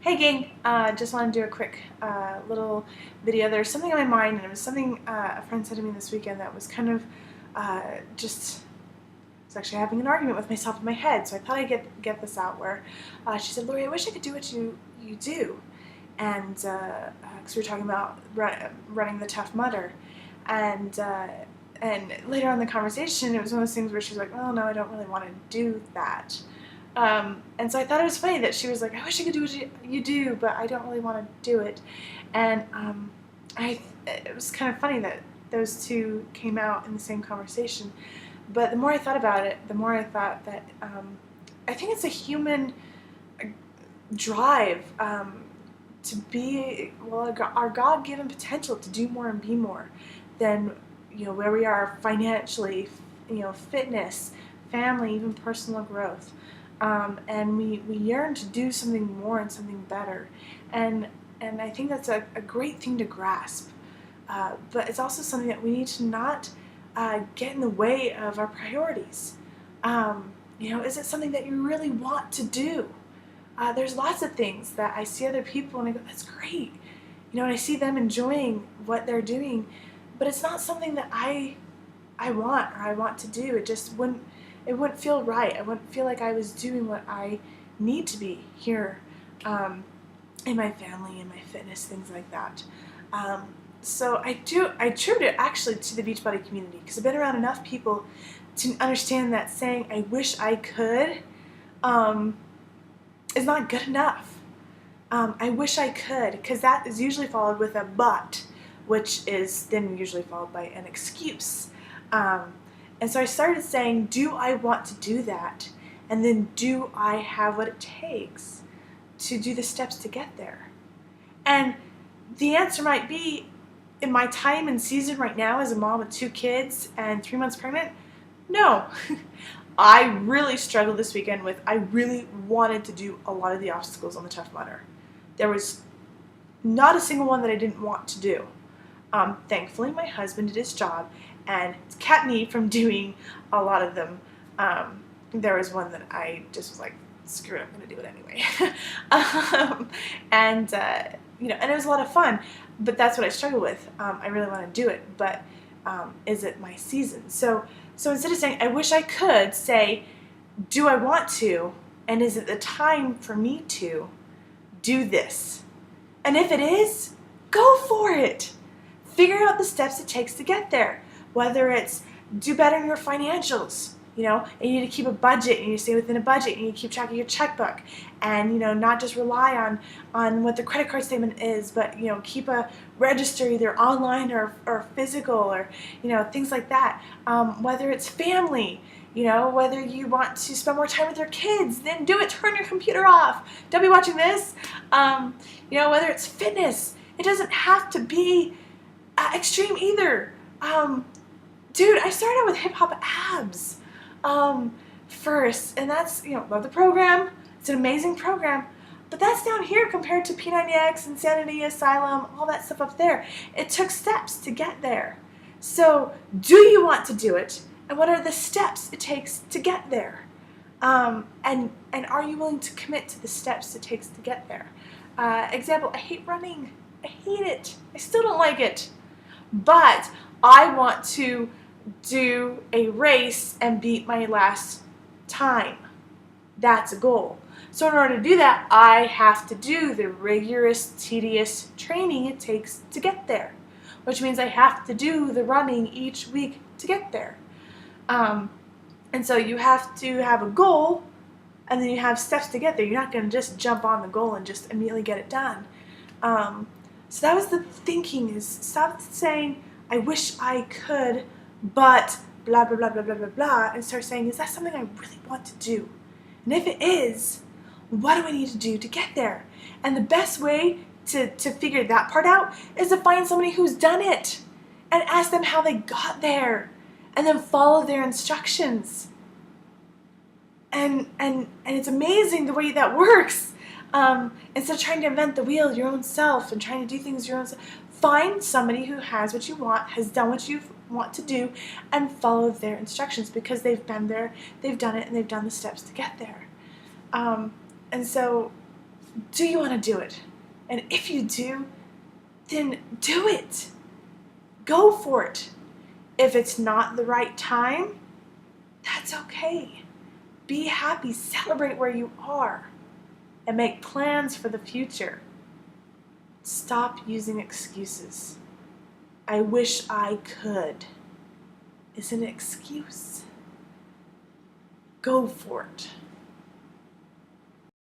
Hey gang, just want to do a quick little video. There's something on my mind, and it was something a friend said to me this weekend that was kind of I was actually having an argument with myself in my head, so I thought I'd get this out where she said, Lori, I wish I could do what you do. And because we were talking about running the Tough Mudder. And later on in the conversation, it was one of those things where she's like, oh no, I don't really want to do that. And so I thought it was funny that she was like, I wish I could do what you do, but I don't really want to do it. And it was kind of funny that those two came out in the same conversation. But the more I thought about it, the more I thought that I think it's a human drive to be, well, our God-given potential to do more and be more than, where we are financially, fitness, family, even personal growth. And we yearn to do something more and something better. And I think that's a great thing to grasp. But it's also something that we need to not get in the way of our priorities. Is it something that you really want to do? There's lots of things that I see other people and I go, that's great. And I see them enjoying what they're doing, but it's not something that I want or I want to do. It wouldn't feel right. I wouldn't feel like I was doing what I need to be here in my family, in my fitness, things like that. So I attribute it actually to the Beachbody community, because I've been around enough people to understand that saying, I wish I could, is not good enough. I wish I could, because that is usually followed with a but, which is then usually followed by an excuse. And so I started saying, do I want to do that? And then do I have what it takes to do the steps to get there? And the answer might be, in my time and season right now as a mom with 2 kids and 3 months pregnant, no. I really struggled this weekend with, I really wanted to do a lot of the obstacles on the Tough Mudder. There was not a single one that I didn't want to do. Thankfully, my husband did his job and kept me from doing a lot of them. There was one that I just was like, screw it, I'm going to do it anyway. And it was a lot of fun, but that's what I struggle with. I really want to do it, but is it my season? So instead of saying, I wish I could, say, do I want to, and is it the time for me to do this? And if it is, go for it. Figure out the steps it takes to get there. Whether it's do better in your financials, and you need to keep a budget, and you stay within a budget, and you keep track of your checkbook, and not just rely on what the credit card statement is, but keep a register either online or physical, or things like that. Whether it's family, whether you want to spend more time with your kids, then do it. Turn your computer off. Don't be watching this. Whether it's fitness, it doesn't have to be extreme either. Dude, I started out with hip hop abs first, and that's, love the program. It's an amazing program, but that's down here compared to P90X, Insanity Asylum, all that stuff up there. It took steps to get there. So, do you want to do it? And what are the steps it takes to get there? And are you willing to commit to the steps it takes to get there? Example, I hate running. I hate it. I still don't like it. But I want to do a race and beat my last time. That's a goal. So in order to do that, I have to do the rigorous, tedious training it takes to get there, which means I have to do the running each week to get there. And so you have to have a goal, and then you have steps to get there. You're not going to just jump on the goal and just immediately get it done. So that was the thinking, is stop saying, I wish I could, but blah, blah, blah, blah, blah, blah, blah, and start saying, is that something I really want to do? And if it is, what do I need to do to get there? And the best way to figure that part out is to find somebody who's done it and ask them how they got there, and then follow their instructions. And it's amazing the way that works. Instead of trying to invent the wheel your own self and trying to do things your own self, find somebody who has what you want, has done what you want to do, and follow their instructions, because they've been there, they've done it, and they've done the steps to get there. And so do you want to do it? And if you do, then do it. Go for it. If it's not the right time, that's okay. Be happy, celebrate where you are, and make plans for the future. Stop using excuses. I wish I could is an excuse. Go for it.